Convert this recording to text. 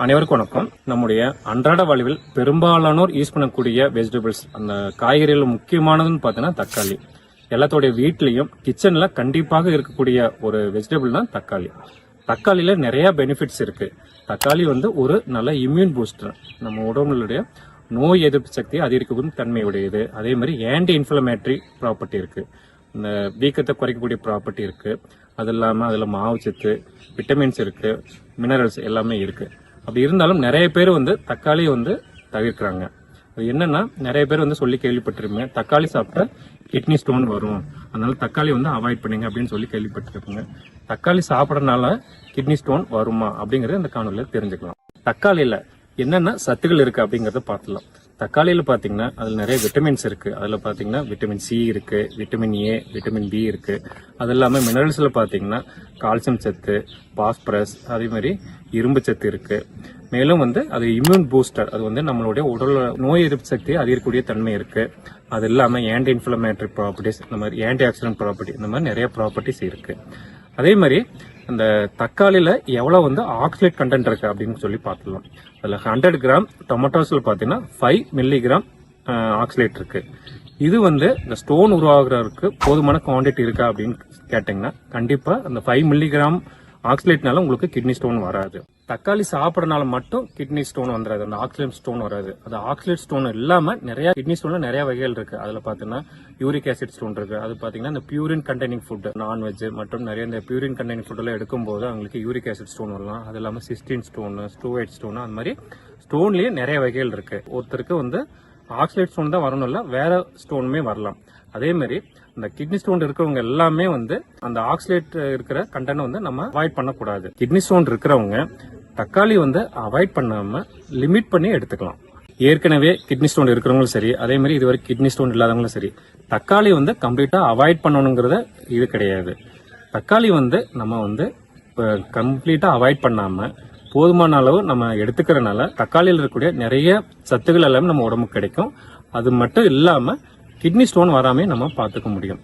அனைவருக்கும் வணக்கம். நம்முடைய அன்றாட வாழ்வில் பெரும்பாலானோர் யூஸ் பண்ணக்கூடிய வெஜிடபிள்ஸ், அந்த காய்கறிகள் முக்கியமானதுன்னு பார்த்தீங்கன்னா தக்காளி. எல்லாத்தோடைய வீட்லயும் கிச்சன்ல கண்டிப்பாக இருக்கக்கூடிய ஒரு வெஜிடபிள் தான் தக்காளி. தக்காளியில நிறைய பெனிஃபிட்ஸ் இருக்கு. தக்காளி ஒரு நல்ல இம்யூன் பூஸ்டர், நம்ம உடம்புடைய நோய் எதிர்ப்பு சக்தியை அதிகரிக்கும் தன்மை உடையது. அதே மாதிரி ஆன்டி இன்ஃப்ளமேட்டரி ப்ராப்பர்ட்டி இருக்கு, இந்த வீக்கத்தை குறைக்கக்கூடிய ப்ராப்பர்ட்டி இருக்கு. அது இல்லாமல் அதில் மாவுச்சத்து, விட்டமின்ஸ் இருக்கு, மினரல்ஸ் எல்லாமே இருக்கு. அப்படி இருந்தாலும் நிறைய பேர் தக்காளி தவிர்க்கிறாங்க. அது என்னன்னா, நிறைய பேர் சொல்லி கேள்விப்பட்டிருப்பீங்க, தக்காளி சாப்பிட்டா கிட்னி ஸ்டோன் வரும், அதனால தக்காளி அவாய்ட் பண்ணுங்க அப்படின்னு சொல்லி கேள்விப்பட்டிருப்பீங்க. தக்காளி சாப்பிடறதுனால கிட்னி ஸ்டோன் வருமா அப்படிங்கறது இந்த காணொலியில தெரிஞ்சுக்கலாம். தக்காளியில என்னென்ன சத்துக்கள் இருக்கு அப்படிங்கறத பார்க்கலாம். தக்காளியில பாத்தீங்கன்னா அதுல நிறைய விட்டமின்ஸ் இருக்கு. அதுல பாத்தீங்கன்னா விட்டமின் சி இருக்கு, விட்டமின் ஏ, விட்டமின் பி இருக்கு. அது இல்லாம மினரல்ஸ்ல பாத்தீங்கன்னா கால்சியம் சத்து, பாஸ்பரஸ், அதே மாதிரி இரும்பு சத்து இருக்கு. மேலும் அது இம்யூன் பூஸ்டர், அது நம்மளுடைய உடல் நோய் எதிர்ப்பு சக்தியை அதிகரிக்கக்கூடிய தன்மை இருக்கு. அது இல்லாம ஆன்டி இன்ஃப்ளமேட்டரி ப்ராப்பர்ட்டிஸ், இந்த மாதிரி ஆன்டி ஆக்சிடென்ட் ப்ராப்பர்ட்டி, இந்த மாதிரி நிறைய ப்ராப்பர்ட்டிஸ் இருக்கு. அதே மாதிரி அந்த தக்காளியில எவ்வளவு ஆக்சலேட் கண்டென்ட் இருக்கு அப்படின்னு சொல்லி பார்த்துலாம். அதுல 100 கிராம் டொமேட்டோஸ்ல பாத்தீங்கன்னா 5 மில்லிகிராம் ஆக்சலேட் இருக்கு. இது இந்த ஸ்டோன் உருவாகிறதுக்கு போதுமான குவான்டிட்டி இருக்கா அப்படின்னு கேட்டீங்கன்னா கண்டிப்பா அந்த 5 மில்லிகிராம் ஆக்சலேட்னால உங்களுக்கு கிட்னி ஸ்டோன் வராது. தக்காளி சாப்பிடறதுனால மட்டும் கிட்னி ஸ்டோன் வந்துடாது, அந்த ஆக்சலேட் ஸ்டோன் வராது. அது ஆக்சலேட் ஸ்டோன் இல்லாம நிறைய கிட்னி ஸ்டோன்ல நிறைய வகைகள் இருக்கு. அதுல பாத்தீங்கன்னா யூரிக் ஆசிட் ஸ்டோன் இருக்கு. அது பாத்தீங்கன்னா இந்த பியூரின் கண்டெய்னிங் ஃபுட், நான்வெஜ் மற்றும் நிறைய இந்த பியூரின் கண்டெய்னிங் ஃபுட் எல்லாம் எடுக்கும்போது அவங்களுக்கு யூரிக் ஆசிட் ஸ்டோன் வரலாம். அது இல்லாம சிஸ்டின் ஸ்டோன், ஸ்டூவைட் ஸ்டோன், அந்த மாதிரி ஸ்டோன்லயே நிறைய வகைகள் இருக்கு. ஒருத்தருக்கு ஆக்சலேட் ஸ்டோன் தான் வரணும் இல்ல, வேற ஸ்டோனுமே வரலாம். அதே மாதிரி இந்த கிட்னி ஸ்டோன் இருக்கிறவங்க எல்லாமே அந்த ஆக்சலேட் இருக்கிற கண்டென்ட் நம்ம அவாய்ட் பண்ணக்கூடாது. கிட்னி ஸ்டோன் இருக்கிறவங்க தக்காளி அவாய்ட் பண்ணாம லிமிட் பண்ணி எடுத்துக்கலாம். ஏற்கனவே கிட்னி ஸ்டோன் இருக்கிறவங்களும் சரி, அதே மாதிரி இதுவரை கிட்னி ஸ்டோன் இல்லாதவங்களும் சரி, தக்காளி கம்ப்ளீட்டா அவாய்ட் பண்ணணுங்கிறத இது கிடையாது. தக்காளி நம்ம கம்ப்ளீட்டா அவாய்ட் பண்ணாம போதுமான அளவு நம்ம எடுத்துக்கிறனால தக்காளியில் இருக்கக்கூடிய நிறைய சத்துக்கள் எல்லாமே நம்ம உடம்புக்கு கிடைக்கும். அது மட்டும் இல்லாம கிட்னி ஸ்டோன் வராமே நம்ம பார்த்துக்க முடியும்.